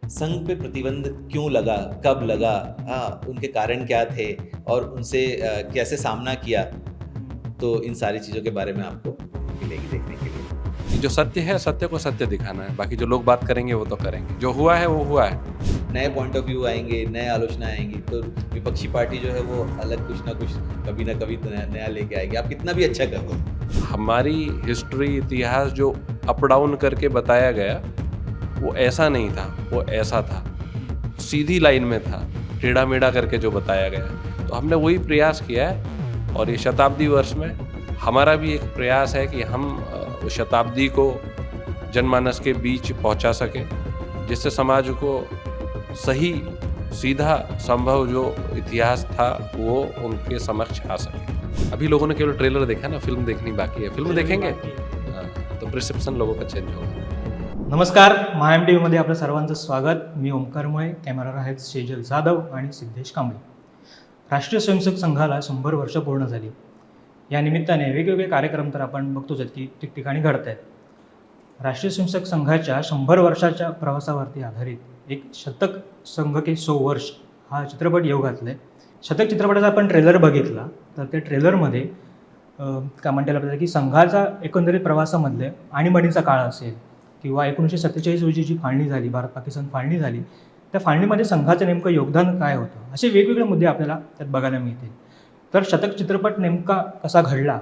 संघ पे प्रतिबंध क्यों लगा, कब लगा, उनके कारण क्या थे और उनसे कैसे सामना किया, तो इन सारी चीज़ों के बारे में आपको मिलेगी देखने के लिए। कि जो सत्य है सत्य को सत्य दिखाना है, बाकी जो लोग बात करेंगे वो तो करेंगे, जो हुआ है वो हुआ है। नए पॉइंट ऑफ व्यू आएंगे, नए आलोचना आएंगी, तो विपक्षी पार्टी जो है वो अलग कुछ ना कुछ कभी ना कभी तो नया लेके आएगी, आप कितना भी अच्छा कर लो। हमारी हिस्ट्री, इतिहास जो अप डाउन करके बताया गया वो ऐसा नहीं था, वो ऐसा था, सीधी लाइन में था, टेढ़ा मेढ़ा करके जो बताया गया। तो हमने वही प्रयास किया है और ये शताब्दी वर्ष में हमारा भी एक प्रयास है कि हम शताब्दी को जनमानस के बीच पहुंचा सकें, जिससे समाज को सही सीधा संभव जो इतिहास था वो उनके समक्ष आ सके। अभी लोगों ने केवल ट्रेलर देखा ना, फिल्म देखनी बाकी है। फिल्म देखेंगे तो प्रिसेप्शन लोगों का चेंज होगा। नमस्कार, महाएम टी व्हीमध्ये आपलं सर्वांचं स्वागत. मी ओमकार मुळे, कॅमेरावर आहेत सेजल जाधव आणि सिद्धेश कांबळे. राष्ट्रीय स्वयंसेवक संघाला 100 वर्ष पूर्ण झाली. या निमित्ताने वेगवेगळे कार्यक्रम तर आपण बघतोच आहेत की ठिकठिकाणी घडत आहेत. राष्ट्रीय स्वयंसेवक संघाच्या 100 वर्षाच्या प्रवासावरती आधारित एक शतक संघ के 100 वर्ष हा चित्रपट येऊ घातला आहे. शतक चित्रपटाचा आपण ट्रेलर बघितला तर त्या ट्रेलरमध्ये काय म्हणता येईल आपल्याला की संघाचा एकंदरीत प्रवासामधले आणीबाणीचा काळ असेल किंवा 1947 रोजी जी फाळणी झाली, भारत पाकिस्तान फाळणी झाली, त्या फाळणीमध्ये संघाचं नेमकं योगदान काय होतं, असे वेगवेगळे मुद्दे आपल्याला त्यात बघायला मिळतील. तर शतक चित्रपट नेमका कसा घडला,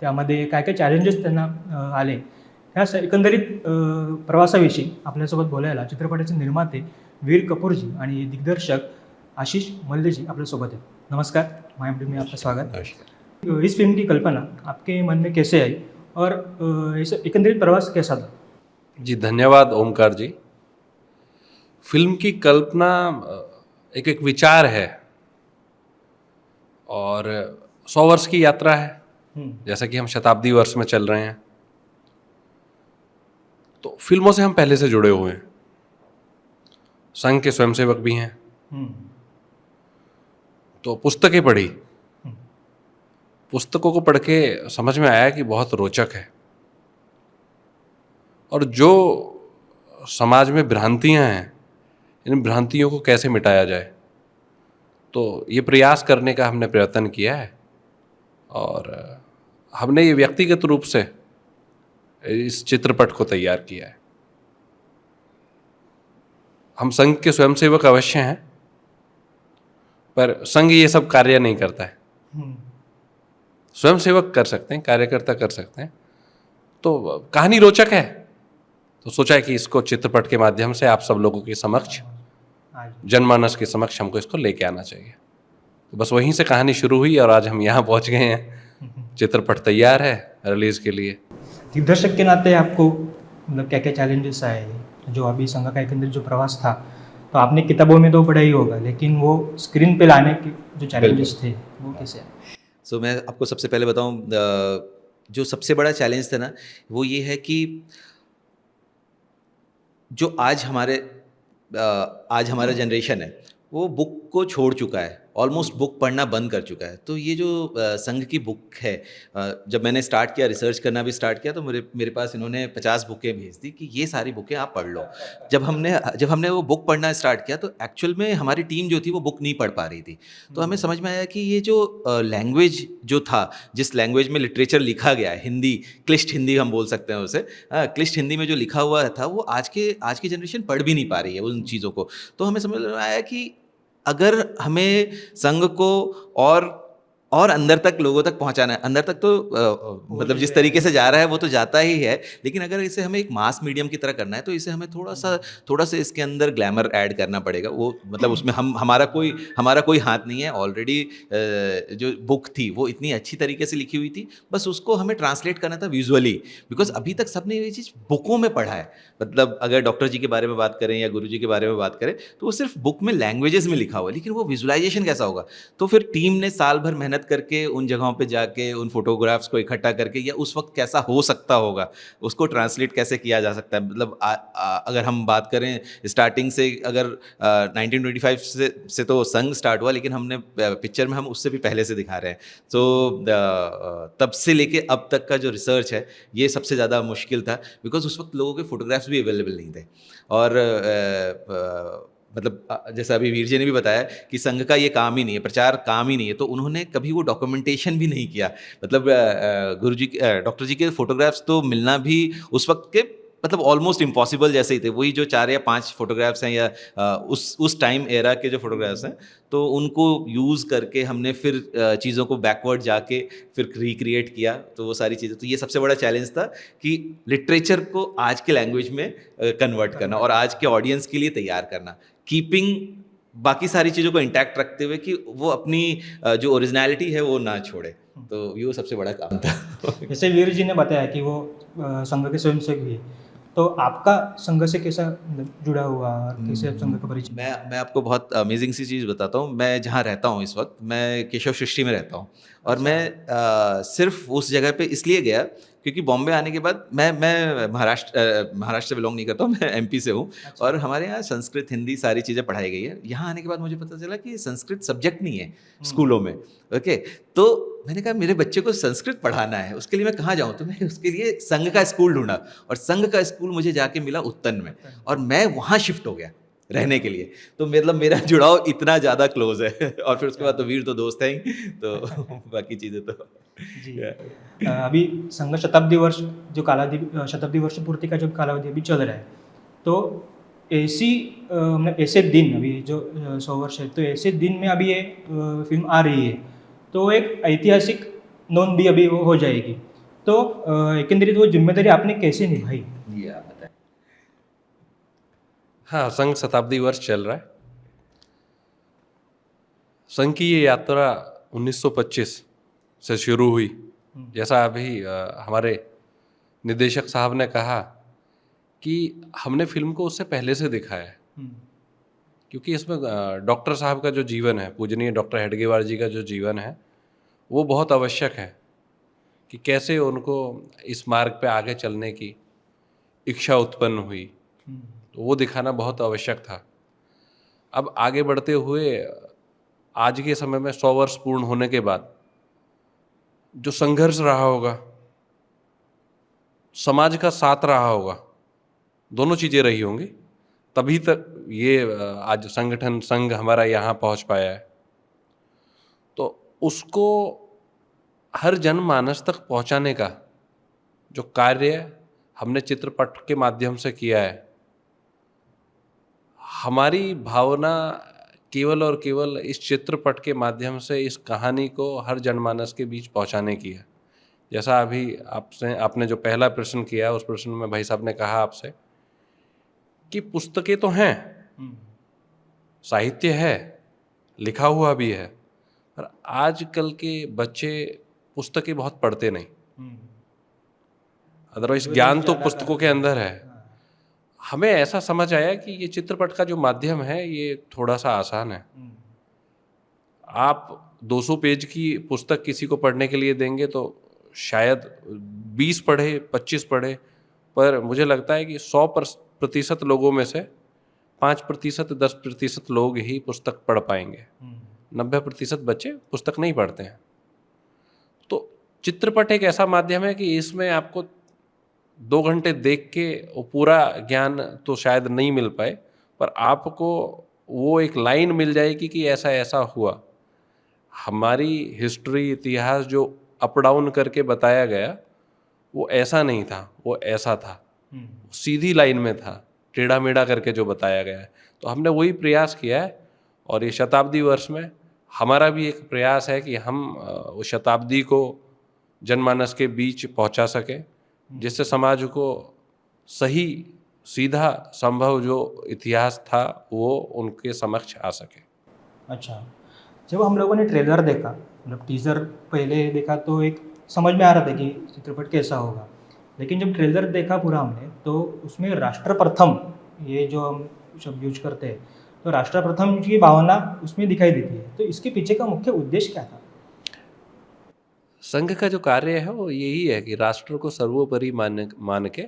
त्यामध्ये काय काय चॅलेंजेस त्यांना आले, ह्या एकंदरीत प्रवासाविषयी आपल्यासोबत बोलायला चित्रपटाचे निर्माते वीर कपूरजी आणि दिग्दर्शक आशीष मल्लेजी आपल्यासोबत आहेत. नमस्कार, मायम टी में आपका स्वागत. इस फिल्म की कल्पना आपके मन में कैसे आई और इस एकंदरीत प्रवास कैसा था? जी धन्यवाद ओमकार जी। फिल्म की कल्पना एक एक विचार है और 100 वर्ष की यात्रा है, जैसा कि हम शताब्दी वर्ष में चल रहे हैं, तो फिल्मों से हम पहले से जुड़े हुए हैं, संघ के स्वयंसेवक भी हैं, तो पुस्तकें पढ़ी, पुस्तकों को पढ़ के समझ में आया कि बहुत रोचक है और जो समाज में भ्रांतियां हैं, इन भ्रांतियों को कैसे मिटाया जाए, तो ये प्रयास करने का हमने प्रयत्न किया है और हमने ये व्यक्तिगत रूप से इस चित्रपट को तैयार किया है। हम संघ के स्वयंसेवक अवश्य हैं, पर संघ ये सब कार्य नहीं करता है। स्वयंसेवक कर सकते हैं, कार्यकर्ता कर सकते हैं। तो कहानी रोचक है, तो सोचा है कि इसको चित्रपट के माध्यम से आप सब लोगों के समक्ष, जनमानस के समक्ष हमको इसको लेके आना चाहिए। तो बस वहीं से कहानी शुरू हुई और आज हम यहाँ पहुँच गए हैं। चित्रपट तैयार है रिलीज के लिए। दिग्दर्शक के नाते आपको मतलब क्या क्या चैलेंजेस आए, जो अभी संघ का एकंदरीत जो प्रवास था, तो आपने किताबों में तो पढ़ा ही होगा, लेकिन वो स्क्रीन पे लाने के जो चैलेंजेस थे वो कैसे आए? सो मैं आपको सबसे पहले बताऊं, जो सबसे बड़ा चैलेंज था ना, वो ये है कि जो आज हमारा जनरेशन है वो बुक को छोड़ चुका है, ऑलमोस्ट बुक पढ़ना बंद कर चुका है। तो ये जो संघ की बुक है, जब मैंने स्टार्ट किया, रिसर्च करना भी स्टार्ट किया, तो मेरे पास इन्होंने 50 बुकें भेज दी कि ये सारी बुकें आप पढ़ लो। जब हमने वो बुक पढ़ना स्टार्ट किया तो एक्चुअल में हमारी टीम जो थी वो बुक नहीं पढ़ पा रही थी। तो हमें समझ में आया कि ये जो लैंग्वेज जो था, जिस लैंग्वेज में लिटरेचर लिखा गया है, हिंदी, क्लिष्ट हिंदी हम बोल सकते हैं उसे, क्लिष्ट हिंदी में जो लिखा हुआ था वो आज की जनरेशन पढ़ भी नहीं पा रही है उन चीज़ों को। तो हमें समझ में आया कि अगर हमें संघ को और अंदर तक, लोगों तक पहुंचाना है, अंदर तक तो मतलब जिस तरीके से जा रहा है वो तो जाता ही है, लेकिन अगर इसे हमें एक मास मीडियम की तरह करना है तो इसे हमें थोड़ा सा इसके अंदर ग्लैमर ऐड करना पड़ेगा। वो मतलब उसमें हमारा कोई हाथ नहीं है। ऑलरेडी जो बुक थी वो इतनी अच्छी तरीके से लिखी हुई थी, बस उसको हमें ट्रांसलेट करना था विजुअली, बिकॉज अभी तक सबने ये चीज़ बुकों में पढ़ा है। मतलब अगर डॉक्टर जी के बारे में बात करें या गुरु जी के बारे में बात करें तो वो सिर्फ बुक में लैंग्वेजेस में लिखा हुआ है, लेकिन वो विजुअलाइजेशन कैसा होगा। तो फिर टीम ने साल भर मेहनत मेहनत करके उन जगहों पे जाके उन फोटोग्राफ्स को इकट्ठा करके या उस वक्त कैसा हो सकता होगा उसको ट्रांसलेट कैसे किया जा सकता है। मतलब अगर हम बात करें स्टार्टिंग से, अगर 1925 से तो संघ स्टार्ट हुआ, लेकिन हमने पिक्चर में हम उससे भी पहले से दिखा रहे हैं। तो तब से लेके अब तक का जो रिसर्च है ये सबसे ज़्यादा मुश्किल था, बिकॉज उस वक्त लोगों के फोटोग्राफ्स भी अवेलेबल नहीं थे। और मतलब जैसा अभी वीर जी ने भी बताया कि संघ का ये काम ही नहीं है, प्रचार काम ही नहीं है, तो उन्होंने कभी वो डॉक्यूमेंटेशन भी नहीं किया। मतलब गुरु जी डॉक्टर जी के फोटोग्राफ्स तो मिलना भी उस वक्त के मतलब ऑलमोस्ट इम्पॉसिबल जैसे ही थे। वही जो 4 या 5 फोटोग्राफ्स हैं या उस टाइम एरा के जो फोटोग्राफ्स हैं, तो उनको यूज़ करके हमने फिर चीज़ों को बैकवर्ड जाके फिर रिक्रिएट किया। तो वो सारी चीज़ें, तो ये सबसे बड़ा चैलेंज था कि लिटरेचर को आज के लैंग्वेज में कन्वर्ट करना और आज के ऑडियंस के लिए तैयार करना, कीपिंग बाकी सारी चीज़ों को इंटैक्ट रखते हुए कि वो अपनी जो ओरिजिनलिटी है वो ना छोड़े। तो ये सबसे बड़ा काम था। जैसे वीर जी ने बताया कि वो संघ के स्वयंसेवक भी है, तो आपका संघ से कैसा मतलब जुड़ा हुआ और कैसे आप संघ का परिचय? मैं आपको बहुत अमेजिंग सी चीज़ बताता हूँ। मैं जहाँ रहता हूँ इस वक्त, मैं केशव सृष्टि में रहता हूँ। और मैं सिर्फ उस जगह पे इसलिए गया क्योंकि बॉम्बे आने के बाद मैं महाराष्ट्र से बिलोंग नहीं करता हूँ, मैं एमपी से हूँ। और हमारे यहाँ संस्कृत, हिंदी सारी चीज़ें पढ़ाई गई है। यहाँ आने के बाद मुझे पता चला कि संस्कृत सब्जेक्ट नहीं है स्कूलों में। ओके, तो मैंने कहा मेरे बच्चे को संस्कृत पढ़ाना है, उसके लिए मैं कहाँ जाऊँ? तो मैं उसके लिए संघ का स्कूल ढूंढा और संघ का स्कूल मुझे जाके मिला उत्तन में, और मैं वहाँ शिफ्ट हो गया रहने के लिए। तो मतलब मेरा जुड़ाव इतना ज़्यादा क्लोज है। और फिर उसके बाद तो वीर तो दोस्त हैं ही, तो बाकी चीज़ें तो जी। अभी संघ शताब्दी वर्ष जो कालावधि शताब्दी वर्ष पूर्ति का जो कालावधि अभी चल रहा है, तो ऐसी मतलब ऐसे दिन अभी जो 100 वर्ष है, तो ऐसे दिन में अभी ये फिल्म आ रही है, तो एक ऐतिहासिक नोंद भी अभी वो हो जाएगी। तो एकंदरीत वो जिम्मेदारी आपने कैसे निभाई? ये आप बताएं। हाँ, संघ शताब्दी वर्ष चल रहा है। संघ की ये यात्रा 1925 से शुरू हुई। जैसा अभी हमारे निर्देशक साहब ने कहा कि हमने फिल्म को उससे पहले से दिखाया है, क्योंकि इसमें डॉक्टर साहब का जो जीवन है, पूजनीय डॉक्टर हेडगेवार जी का जो जीवन है, वो बहुत आवश्यक है कि कैसे उनको इस मार्ग पे आगे चलने की इच्छा उत्पन्न हुई, तो वो दिखाना बहुत आवश्यक था। अब आगे बढ़ते हुए आज के समय में 100 वर्ष पूर्ण होने के बाद जो संघर्ष रहा होगा, समाज का साथ रहा होगा, दोनों चीज़ें रही होंगी, तभी तक ये आज संगठन संघ हमारा यहाँ पहुँच पाया है। तो उसको हर जनमानस तक पहुँचाने का जो कार्य हमने चित्रपट के माध्यम से किया है, हमारी भावना केवल और केवल इस चित्रपट के माध्यम से इस कहानी को हर जनमानस के बीच पहुंचाने की है। जैसा अभी आपने जो पहला प्रश्न किया, उस प्रश्न में भाई साहब ने कहा आपसे कि पुस्तकें तो हैं, साहित्य है, लिखा हुआ भी है, पर आजकल के बच्चे पुस्तकें बहुत पढ़ते नहीं। अदरवाइज ज्ञान तो पुस्तकों के अंदर है। हमें ऐसा समझ आया कि ये चित्रपट का जो माध्यम है ये थोड़ा सा आसान है। आप 200 पेज की पुस्तक किसी को पढ़ने के लिए देंगे तो शायद 20 पढ़े, 25 पढ़े, पर मुझे लगता है कि 100% लोगों में से 5%, 10% लोग ही पुस्तक पढ़ पाएंगे। 90% बच्चे पुस्तक नहीं पढ़ते हैं। तो चित्रपट एक ऐसा माध्यम है कि इसमें आपको 2 घंटे देख के वो पूरा ज्ञान तो शायद नहीं मिल पाए, पर आपको वो एक लाइन मिल जाएगी कि ऐसा ऐसा हुआ। हमारी हिस्ट्री, इतिहास जो अप डाउन करके बताया गया, वो ऐसा नहीं था, वो ऐसा था, सीधी लाइन में था, टेढ़ा मेढ़ा करके जो बताया गया है। तो हमने वही प्रयास किया है, और ये शताब्दी वर्ष में हमारा भी एक प्रयास है कि हम वो शताब्दी को जनमानस के बीच पहुंचा सकें, जिससे समाज को सही सीधा संभव जो इतिहास था वो उनके समक्ष आ सके। अच्छा, जब हम लोगों ने ट्रेलर देखा, मतलब टीज़र पहले देखा तो एक समझ में आ रहा था कि चित्रपट कैसा होगा, लेकिन जब ट्रेलर देखा पूरा हमने, तो उसमें राष्ट्रप्रथम ये जो हम शब्द यूज करते हैं, तो राष्ट्रप्रथम की भावना उसमें दिखाई देती है। तो इसके पीछे का मुख्य उद्देश्य क्या था? संघ का जो कार्य है वो यही है कि राष्ट्र को सर्वोपरि मान के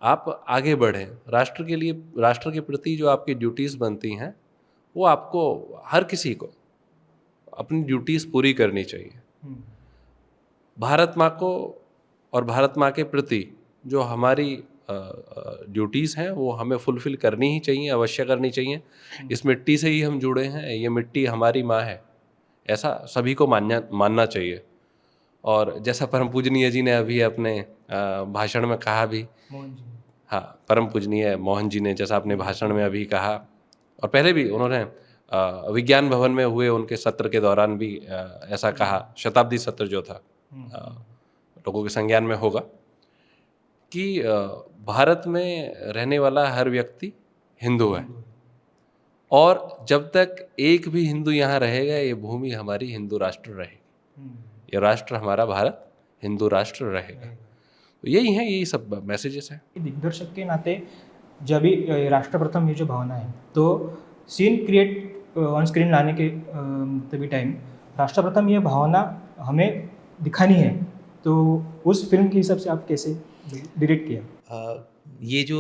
आप आगे बढ़ें। राष्ट्र के लिए, राष्ट्र के प्रति जो आपकी ड्यूटीज़ बनती हैं वो आपको, हर किसी को अपनी ड्यूटीज़ पूरी करनी चाहिए। भारत माँ को और भारत माँ के प्रति जो हमारी ड्यूटीज़ हैं वो हमें फुलफ़िल करनी ही चाहिए, अवश्य करनी चाहिए। इस मिट्टी से ही हम जुड़े हैं, ये मिट्टी हमारी माँ है, ऐसा सभी को मानना चाहिए। और जैसा परम पूजनीय जी ने अभी अपने भाषण में कहा भी, मोहन जी। हाँ, परम पूजनीय मोहन जी ने जैसा अपने भाषण में अभी कहा, और पहले भी उन्होंने विज्ञान भवन में हुए उनके सत्र के दौरान भी ऐसा कहा, शताब्दी सत्र जो था, लोगों के संज्ञान में होगा, कि भारत में रहने वाला हर व्यक्ति हिंदू है, और जब तक एक भी हिंदू यहाँ रहेगा ये भूमि हमारी हिंदू राष्ट्र रहेगी, ये राष्ट्र हमारा भारत हिंदू राष्ट्र रहेगा। तो यही है, यही सब मैसेजेस हैं। दिग्दर्शक के नाते जब भी राष्ट्रप्रथम ये जो भावना है तो सीन क्रिएट ऑन स्क्रीन लाने के तभी टाइम राष्ट्रप्रथम ये भावना हमें दिखानी है, तो उस फिल्म के हिसाब से आप कैसे डायरेक्ट किया? ये जो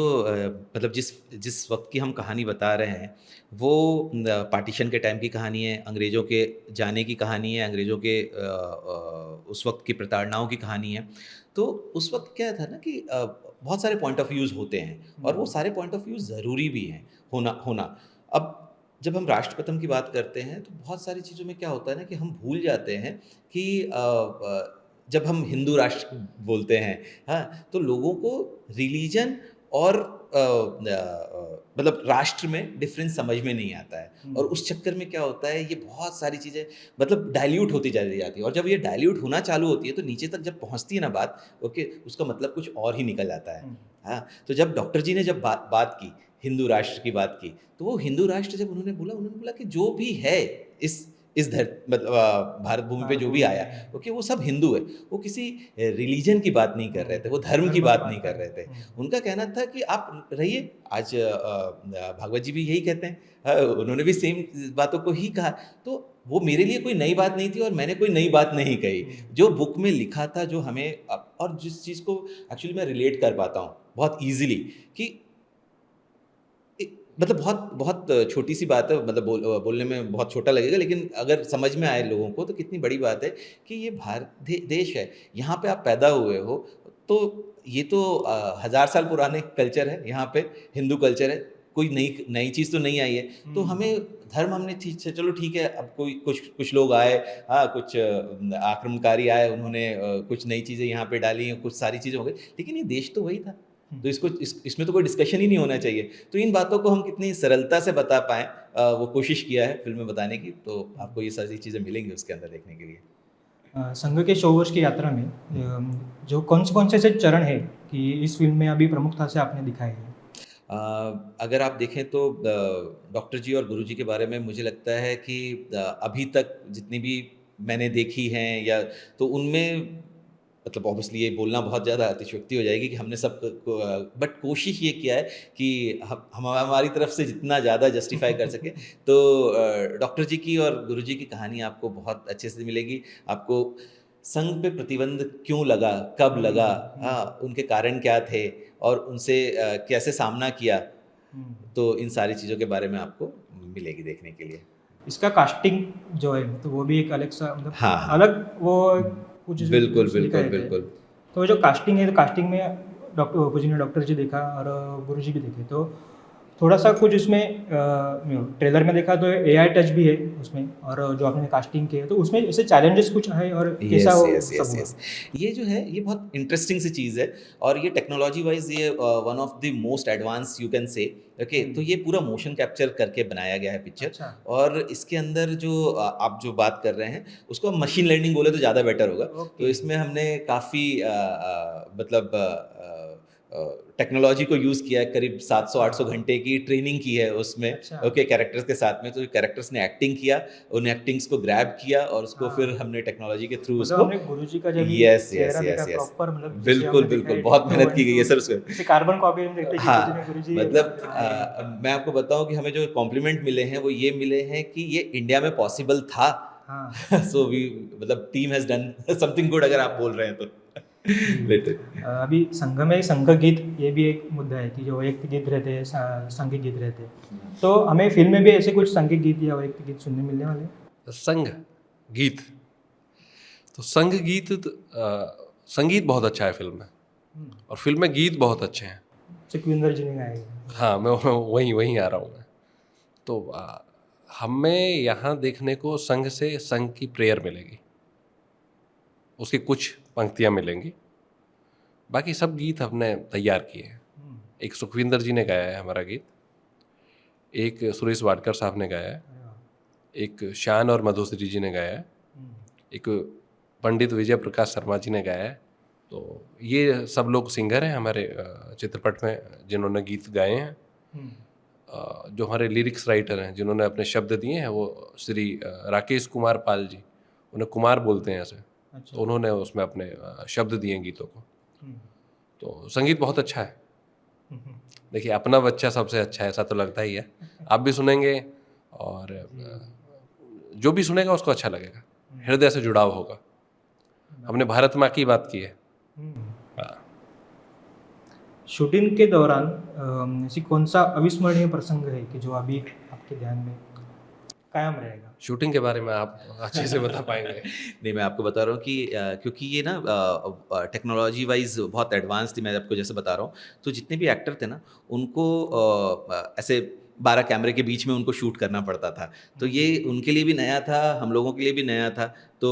मतलब जिस जिस वक्त की हम कहानी बता रहे हैं वो पार्टीशन के टाइम की कहानी है, अंग्रेज़ों के जाने की कहानी है, अंग्रेज़ों के उस वक्त की प्रताड़नाओं की कहानी है। तो उस वक्त क्या था ना कि बहुत सारे पॉइंट ऑफ व्यूज़ होते हैं और वो सारे पॉइंट ऑफ व्यू ज़रूरी भी हैं होना। अब जब हम राष्ट्रप्रथम की बात करते हैं तो बहुत सारी चीज़ों में क्या होता है ना कि हम भूल जाते हैं कि जब हम हिंदू राष्ट्र बोलते हैं, हाँ, तो लोगों को रिलीजन और मतलब राष्ट्र में डिफरेंस समझ में नहीं आता है, और उस चक्कर में क्या होता है, ये बहुत सारी चीज़ें मतलब डाइल्यूट होती चली जाती है, और जब ये डाइल्यूट होना चालू होती है तो नीचे तक जब पहुंचती है ना बात, ओके, उसका मतलब कुछ और ही निकल जाता है। हाँ, तो जब डॉक्टर जी ने जब बात की, हिंदू राष्ट्र की बात की, तो वो हिंदू राष्ट्र जब उन्होंने बोला कि जो भी है इस मतलब भारत भूमि पे जो भी आया, ओके, वो सब हिंदू है। वो किसी रिलीजन की बात नहीं कर रहे थे, वो धर्म की बात नहीं कर रहे थे। उनका कहना था कि आप रहिए, आज भागवत जी भी यही कहते हैं, उन्होंने भी सेम बातों को ही कहा। तो वो मेरे लिए कोई नई बात नहीं थी और मैंने कोई नई बात नहीं कही। जो बुक में लिखा था, जो हमें और जिस चीज़ को एक्चुअली मैं रिलेट कर पाता हूँ बहुत ईजिली, कि मतलब बहुत छोटी सी बात है, मतलब बोलने में बहुत छोटा लगेगा, लेकिन अगर समझ में आए लोगों को तो कितनी बड़ी बात है कि ये भारत देश है, यहाँ पे आप पैदा हुए हो, तो ये तो 1000 साल पुराने कल्चर है, यहाँ पे हिंदू कल्चर है, कोई नई चीज़ तो नहीं आई है। तो हमें धर्म हमने चलो ठीक है, अब कोई कुछ लोग आए, हाँ, कुछ आक्रमणकारी आए, उन्होंने कुछ नई चीज़ें यहाँ पे डाली, कुछ सारी चीज़ें हो गई, लेकिन ये देश तो वही था। तो इसमें तो कोई डिस्कशन ही नहीं होना चाहिए। तो इन बातों को हम कितनी सरलता से बता पाएँ, वो कोशिश किया है फिल्म में बताने की, तो आपको ये सारी चीज़ें मिलेंगी उसके अंदर देखने के लिए। संघ के 100 वर्ष की यात्रा में जो कौन से ऐसे चरण है कि इस फिल्म में अभी प्रमुखता से आपने दिखाए हैं? अगर आप देखें तो डॉक्टर जी और गुरु जी के बारे में मुझे लगता है कि अभी तक जितनी भी मैंने देखी हैं, या तो उनमें मतलब ऑब्वियसली ये बोलना बहुत ज़्यादा अतिशयोक्ति हो जाएगी कि हमने सब बट कोशिश ये किया है कि हम हमारी तरफ से जितना ज़्यादा जस्टिफाई कर सके। तो डॉक्टर जी की और गुरु जी की कहानी आपको बहुत अच्छे से मिलेगी। आपको संघ पे प्रतिबंध क्यों लगा, कब लगा, हाँ, उनके कारण क्या थे, और उनसे कैसे सामना किया, तो इन सारी चीज़ों के बारे में आपको मिलेगी देखने के लिए। इसका कास्टिंग जो है तो वो भी एक अलग सा मतलब हाँ, अलग वो कुछ बिल्कुल उसमें लिखा रहता है। बिल्कुल। तो जो कास्टिंग है, तो कास्टिंग में डॉक्टर जी देखा और गुरु जी भी देखे, तो थोड़ा सा कुछ उसमें ट्रेलर में देखा तो AI टच भी है उसमें, और जो आपने कास्टिंग की है तो उसमें ऐसे चैलेंजेस कुछ है और कैसा वो सब हुआ? ये जो है ये बहुत इंटरेस्टिंग सी चीज़ है, और ये टेक्नोलॉजी वाइज ये one of the most advance you can say, okay. तो ये पूरा मोशन कैप्चर करके बनाया गया है पिक्चर। अच्छा। और इसके अंदर जो आप जो बात कर रहे हैं उसको मशीन लर्निंग बोले तो ज़्यादा बेटर होगा। तो इसमें हमने काफ़ी मतलब टेक्नोलॉजी को यूज़ किया है, करीब 700-800 घंटे की ट्रेनिंग की है उसमें, अच्छा। ओके, कैरेक्टर्स के साथ में। तो कैरेक्टर्स ने एक्टिंग किया, उन एक्टिंग्स को ग्रैब किया, और उसको फिर हमने टेक्नोलॉजी के थ्रू मतलब उसको हमने गुरुजी का जब यस चेहरा देखा यस प्रॉपर, मतलब जैसे बिल्कुल हमने बिल्कुल, दिखाई बहुत मेहनत की गई है सर उसमें। जैसे कार्बन कॉपी हम देखते हैं कि हाँ, गुरुजी मतलब मैं आपको बताऊं कि हमें जो कॉम्प्लीमेंट मिले हैं वो ये मिले हैं कि ये इंडिया में पॉसिबल था, हाँ सो वी मतलब team has done something good अगर आप बोल रहे हैं तो लिटरली। अभी संघ में संघ गीत ये भी एक मुद्दा है कि जो वैयक्तिक गीत रहते हैं सांघिक गीत रहते हैं, तो हमें फिल्म में भी ऐसे कुछ सांघिक गीत या वैयक्तिक गीत सुनने मिलने वाले हैं। संघ गीत, तो संघ गीत संगीत बहुत अच्छा है फिल्म में, और फिल्म में गीत बहुत अच्छे हैं। सुखविंदर जी ने गाए। हाँ, मैं वहीं वहीं आ रहा हूँ मैं। तो हमें यहाँ देखने को संघ से संघ की प्रेयर मिलेगी, उसकी कुछ पंक्तियाँ मिलेंगी, बाकी सब गीत हमने तैयार किए हैं। एक सुखविंदर जी ने गाया है हमारा गीत, एक सुरेश वाडकर साहब ने गाया है, एक शान और मधुश्री जी ने गाया है, एक पंडित विजय प्रकाश शर्मा जी ने गाया है। तो ये सब लोग सिंगर हैं हमारे चित्रपट में जिन्होंने गीत गाए हैं। जो हमारे लिरिक्स राइटर हैं जिन्होंने अपने शब्द दिए हैं वो श्री राकेश कुमार पाल जी, उन्हें कुमार बोलते हैं ऐसे। अच्छा। तो उन्होंने उसमें अपने शब्द दिए हैं गीतों को। तो संगीत बहुत अच्छा है। देखिए, अपना बच्चा सबसे अच्छा है, ऐसा तो लगता ही है। आप भी सुनेंगे और जो भी सुनेगा उसको अच्छा लगेगा, हृदय से जुड़ाव होगा। हमने भारत माँ की बात की है। हाँ। शूटिंग के दौरान ऐसी कौन सा अविस्मरणीय प्रसंग है कि जो अभी आपके ध्यान में कायम रहेगा? शूटिंग के बारे में आप अच्छे से बता पाएंगे। नहीं, मैं आपको बता रहा हूँ कि क्योंकि ये ना टेक्नोलॉजी वाइज बहुत एडवांस थी, मैं आपको जैसे बता रहा हूँ, तो जितने भी एक्टर थे ना उनको ऐसे 12 कैमरे के बीच में उनको शूट करना पड़ता था। तो ये उनके लिए भी नया था, हम लोगों के लिए भी नया था। तो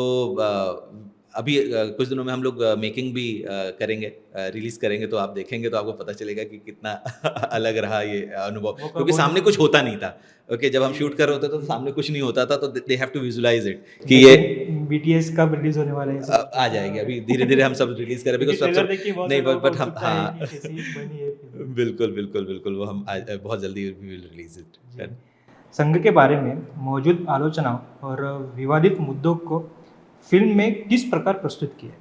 अभी कुछ दिनों में हम लोग मेकिंग भी करेंगे, रिलीज़ करेंगे, तो आप देखेंगे तो आपको पता चलेगा कि कितना अलग रहा ये अनुभव, क्योंकि सामने कुछ होता नहीं था। ओके, जब हम शूट कर रहे होते तो सामने कुछ नहीं होता था, तो they have to visualise it कि ये बीटीएस कब रिलीज होने वाला है? आ जाएगी। अभी धीरे धीरे हम सब रिलीज करें, बिकॉज सब ट्रेलर देख के बहुत नहीं, सारे लोगों को बट हम उत्सुकता है हाँ कि कैसी बनी है फिल्म। बिल्कुल बिल्कुल बिल्कुल, वो हम बहुत जल्दी विल रिलीज इट। संघ के बारे में मौजूद आलोचनाओं और विवादित मुद्दों को फिल्म में किस प्रकार प्रस्तुत किया है?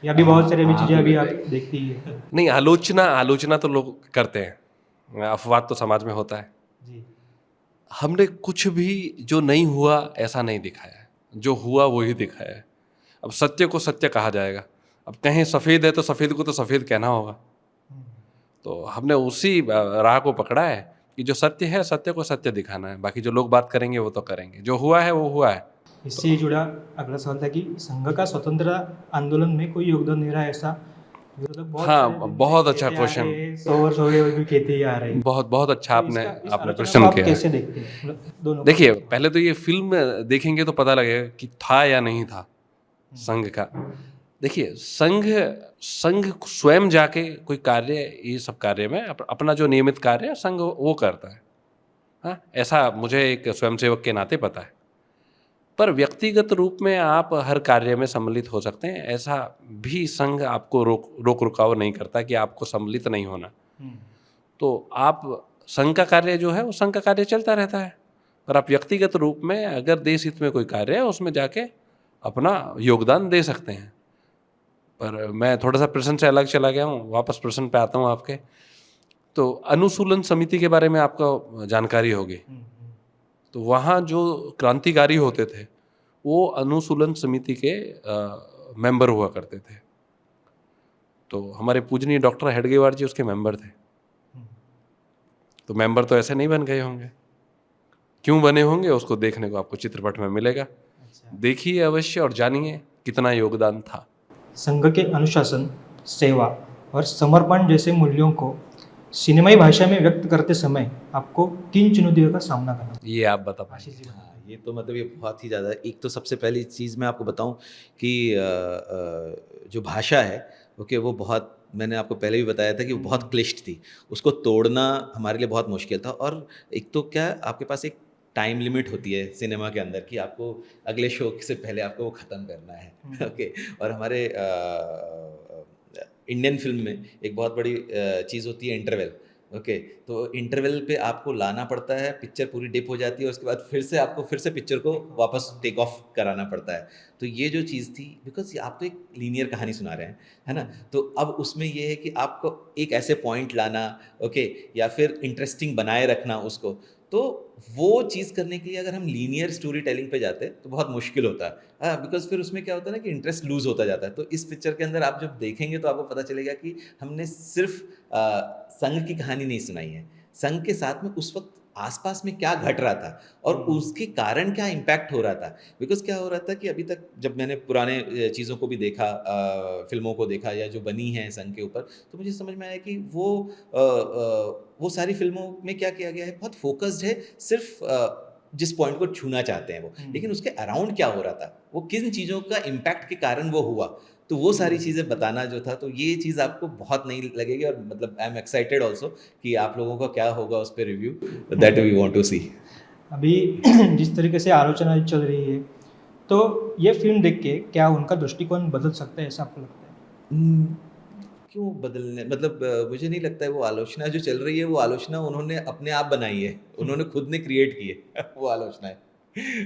या भी बहुत सारी चीजें अभी आप देखती ही है। नहीं, आलोचना तो लोग करते हैं, अपवाद तो समाज में होता है। जी। हमने कुछ भी जो नहीं हुआ ऐसा नहीं दिखाया है, जो हुआ वो ही दिखाया है। अब सत्य को सत्य कहा जाएगा, अब कहें सफ़ेद है तो सफ़ेद को तो सफ़ेद कहना होगा। तो हमने उसी राह को पकड़ा है कि जो सत्य है सत्य को सत्य दिखाना है, बाकी जो लोग बात करेंगे वो तो करेंगे, जो हुआ है वो हुआ है। इससे जुड़ा अगला सवाल था कि संघ का स्वतंत्रता आंदोलन में कोई योगदान नहीं रहा ऐसा विरोधक बहुत हाँ, सारे दिन बहुत से अच्छा कहते आ क्वेश्चन। रहे हैं, 100 वर्ष हो गए और भी कहते ही आ रहे हैं। बहुत बहुत अच्छा तो आपने इस आपने आलोचना को प्रश्न आप किया है। कैसे देखते हैं? मतलब दोनों को। देखिए, पहले तो ये फिल्म देखेंगे तो पता लगेगा कि था या नहीं था संघ का। देखिए, संघ स्वयं जाके कोई कार्य, ये सब कार्य में अपना जो नियमित कार्य है संघ वो करता है। हाँ, ऐसा मुझे एक स्वयंसेवक के नाते पता है। पर व्यक्तिगत रूप में आप हर कार्य में सम्मिलित हो सकते हैं, ऐसा भी संघ आपको रोक रुकाव नहीं करता कि आपको सम्मिलित नहीं होना। तो आप संघ का कार्य जो है वो संघ का कार्य चलता रहता है, पर आप व्यक्तिगत रूप में अगर देश हित में कोई कार्य है उसमें जाके अपना योगदान दे सकते हैं। पर मैं थोड़ा सा प्रश्न से अलग चला गया हूँ, वापस प्रश्न पे आता हूँ आपके। तो अनुसूलन समिति के बारे में आपको जानकारी होगी। तो वहाँ जो क्रांतिकारी होते थे वो अनुसूलन समिति के मेंबर हुआ करते थे। तो हमारे पूजनीय डॉक्टर हेडगेवार जी उसके मेंबर थे। तो मेंबर तो ऐसे नहीं बन गए होंगे, क्यों बने होंगे उसको देखने को आपको चित्रपट में मिलेगा। देखिए अवश्य और जानिए कितना योगदान था। संघ के अनुशासन, सेवा और समर्पण जैसे मूल्यों को सिनेमाई भाषा में व्यक्त करते समय आपको किन चुनौतियों का सामना करना? ये आप बता पाइए। हाँ, ये तो मतलब ये बहुत ही ज़्यादा, एक तो सबसे पहली चीज़ मैं आपको बताऊं कि जो भाषा है ओके, वो बहुत, मैंने आपको पहले भी बताया था कि वो बहुत क्लिष्ट थी, उसको तोड़ना हमारे लिए बहुत मुश्किल था। और एक तो क्या, आपके पास एक टाइम लिमिट होती है सिनेमा के अंदर कि आपको अगले शो से पहले आपको वो ख़त्म करना है। ओके, और हमारे इंडियन फिल्म में एक बहुत बड़ी चीज़ होती है इंटरवल। ओके, तो इंटरवल पे आपको लाना पड़ता है, पिक्चर पूरी डिप हो जाती है, उसके बाद फिर से पिक्चर को वापस टेक ऑफ कराना पड़ता है। तो ये जो चीज़ थी, बिकॉज आप तो एक लीनियर कहानी सुना रहे हैं, है ना, तो अब उसमें ये है कि आपको एक ऐसे पॉइंट लाना, ओके, या फिर इंटरेस्टिंग बनाए रखना उसको, तो वो चीज़ करने के लिए अगर हम लीनियर स्टोरी टेलिंग पे जाते हैं तो बहुत मुश्किल होता है, बिकॉज फिर उसमें क्या होता है ना कि इंटरेस्ट लूज होता जाता है। तो इस पिक्चर के अंदर आप जब देखेंगे तो आपको पता चलेगा कि हमने सिर्फ संघ की कहानी नहीं सुनाई है, संघ के साथ में उस वक्त आसपास में क्या घट रहा था और उसके कारण क्या इम्पैक्ट हो रहा था। बिकॉज क्या हो रहा था कि अभी तक जब मैंने पुराने चीज़ों को भी देखा, फिल्मों को देखा या जो बनी हैं संघ के ऊपर, तो मुझे समझ में आया कि वो सारी फिल्मों में क्या किया गया है, बहुत फोकस्ड है सिर्फ जिस पॉइंट को छूना चाहते हैं वो, लेकिन उसके अराउंड क्या हो रहा था, वो किन चीज़ों का इम्पैक्ट के कारण वो हुआ, तो वो सारी चीज़ें बताना जो था, तो ये चीज़ आपको बहुत नई लगेगी। और मतलब आई एम एक्साइटेड ऑल्सो कि आप लोगों का क्या होगा उस पर review, that we want to see. अभी जिस तरीके से आलोचना चल रही है, तो ये फिल्म देख के क्या उनका दृष्टिकोण बदल सकता है, ऐसा आपको लगता है? क्यों बदलने, मतलब मुझे नहीं लगता है वो आलोचना जो चल रही है वो आलोचना उन्होंने अपने आप बनाई है, उन्होंने खुद ने क्रिएट की है वो आलोचना है,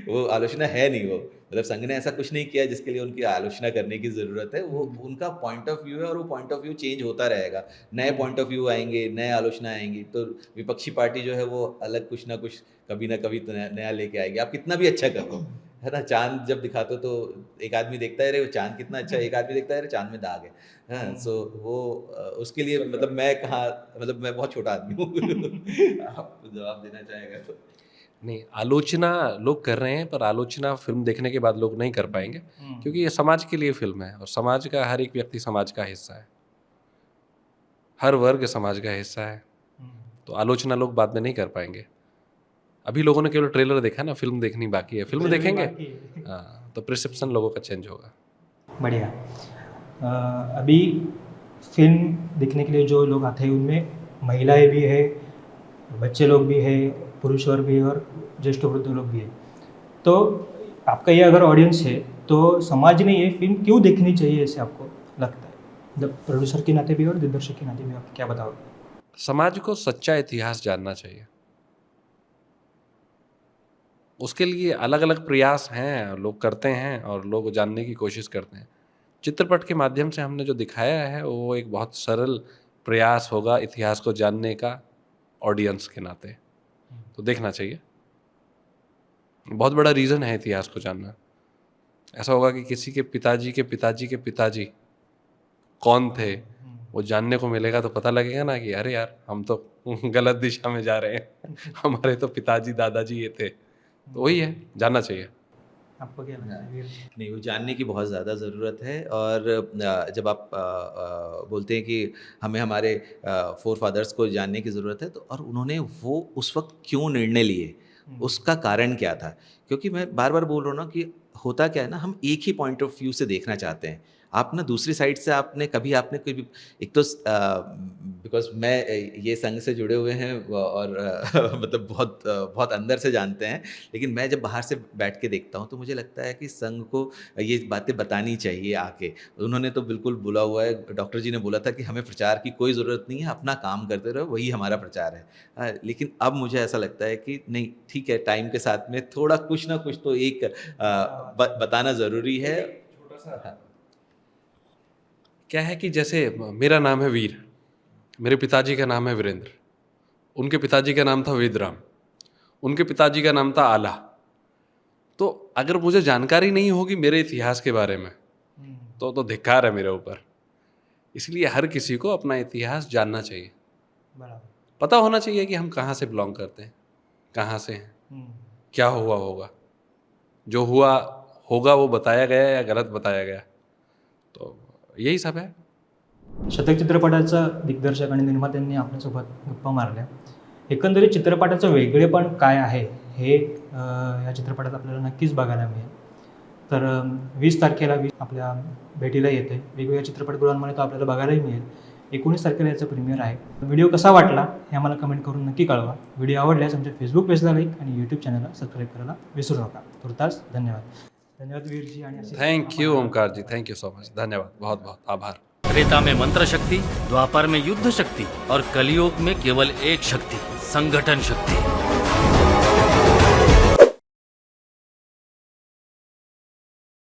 वो आलोचना है नहीं। वो मतलब संघ ने ऐसा कुछ नहीं किया जिसके लिए उनकी आलोचना करने की ज़रूरत है। वो उनका पॉइंट ऑफ व्यू है और वो पॉइंट ऑफ व्यू चेंज होता रहेगा, नए पॉइंट ऑफ व्यू आएंगे, नए आलोचना आएंगी, तो विपक्षी पार्टी जो है वो अलग कुछ ना कुछ कभी ना कभी तो नया लेके आएगी, आप कितना भी अच्छा कर लो, है ना। चांद जब दिखाते हो तो एक आदमी देखता है रे वो चांद कितना अच्छा है, एक आदमी देखता है रे चांद में दाग है, हाँ। सो वो उसके लिए मतलब मैं कहाँ, मतलब मैं बहुत छोटा आदमी हूँ आप जवाब देना चाहेगा तो। नहीं, आलोचना लोग कर रहे हैं, पर आलोचना फिल्म देखने के बाद लोग नहीं कर पाएंगे, क्योंकि ये समाज के लिए फिल्म है और समाज का हर एक व्यक्ति समाज का हिस्सा है, हर वर्ग समाज का हिस्सा है, तो आलोचना लोग बाद में नहीं कर पाएंगे। अभी लोगों ने केवल ट्रेलर देखा ना, फिल्म देखनी बाकी है, फिल्म देखेंगे हाँ, तो परसेप्शन लोगों का चेंज होगा। बढ़िया। अभी फिल्म देखने के लिए जो लोग आते हैं उनमें महिलाएं भी है, बच्चे लोग भी है, पुरुष वर्ग भी है और ज्येष्ठ वृद्ध लोग भी है। तो आपका ये अगर ऑडियंस है तो समाज ने ये फिल्म क्यों देखनी चाहिए, ऐसे आपको लगता है? मतलब प्रोड्यूसर के नाते भी और दिग्दर्शक के नाते भी आप क्या बताओगे? समाज को सच्चा इतिहास जानना चाहिए, उसके लिए अलग अलग प्रयास हैं, लोग करते हैं और लोग जानने की कोशिश करते हैं। चित्रपट के माध्यम से हमने जो दिखाया है वो एक बहुत सरल प्रयास होगा इतिहास को जानने का, ऑडियंस के नाते तो देखना चाहिए। बहुत बड़ा रीज़न है इतिहास को जानना। ऐसा होगा कि किसी के पिताजी के पिताजी के पिताजी कौन थे वो जानने को मिलेगा, तो पता लगेगा ना कि अरे यार हम तो गलत दिशा में जा रहे हैं हमारे तो पिताजी दादाजी ये थे। तो वही है, जानना चाहिए। आपको क्या लगता है? नहीं, वो जानने की बहुत ज़्यादा ज़रूरत है। और जब आप बोलते हैं कि हमें हमारे फोर फादर्स को जानने की ज़रूरत है, तो और उन्होंने वो उस वक्त क्यों निर्णय लिए, उसका कारण क्या था। क्योंकि मैं बार बार बोल रहा हूँ ना कि होता क्या है ना, हम एक ही पॉइंट ऑफ व्यू से देखना चाहते हैं। आप ना दूसरी साइड से आपने कोई भी, एक तो बिकॉज मैं ये संघ से जुड़े हुए हैं और मतलब बहुत अंदर से जानते हैं, लेकिन मैं जब बाहर से बैठ के देखता हूँ तो मुझे लगता है कि संघ को ये बातें बतानी चाहिए आके। उन्होंने तो बिल्कुल बोला हुआ है, डॉक्टर जी ने बोला था कि हमें प्रचार की कोई ज़रूरत नहीं है, अपना काम करते रहो, वही हमारा प्रचार है। लेकिन अब मुझे ऐसा लगता है कि नहीं, ठीक है, टाइम के साथ में थोड़ा कुछ ना कुछ तो एक बताना ज़रूरी है। हाँ। क्या है कि जैसे मेरा नाम है वीर, मेरे पिताजी का नाम है वीरेंद्र, उनके पिताजी का नाम था वेदराम, उनके पिताजी का नाम था आला। तो अगर मुझे जानकारी नहीं होगी मेरे इतिहास के बारे में तो धिक्कार है मेरे ऊपर। इसलिए हर किसी को अपना इतिहास जानना चाहिए, बराबर। पता होना चाहिए कि हम कहाँ से बिलोंग करते हैं, कहाँ से हैं, क्या हुआ होगा, जो हुआ होगा वो बताया गया या गलत बताया गया, तो यही सब है। शतक चित्रपटाचा दिग्दर्शक आणि निर्मात्यांनी आपल्यासोबत गप्पा मारल्या। एकंदरीत चित्रपटाचं वेगळेपण काय आहे हे या चित्रपटात आपल्याला नक्कीच बघायला मिळेल। तर 20 तारखेला आपल्या भेटीला येते, वेगवेगळ्या चित्रपटगृहांमध्ये तो आपल्याला बघायलाही मिळेल। 19 तारखेला याचा प्रीमियर आहे। व्हिडिओ कसा वाटला हे आम्हाला कमेंट करून नक्की कळवा। व्हिडिओ आवडल्यास आमच्या फेसबुक पेजला लाईक आणि यूट्यूब चॅनलला सबस्क्राईब करायला विसरू नका। तुर्तास धन्यवाद। धन्यवाद वीरजी आणि thank you Omkar ji, thank you so much, धन्यवाद, बहुत बहुत आभार। त्रेता में मंत्र शक्ति, द्वापर में युद्ध शक्ति और कलयुग में केवल एक शक्ति, संगठन शक्ति।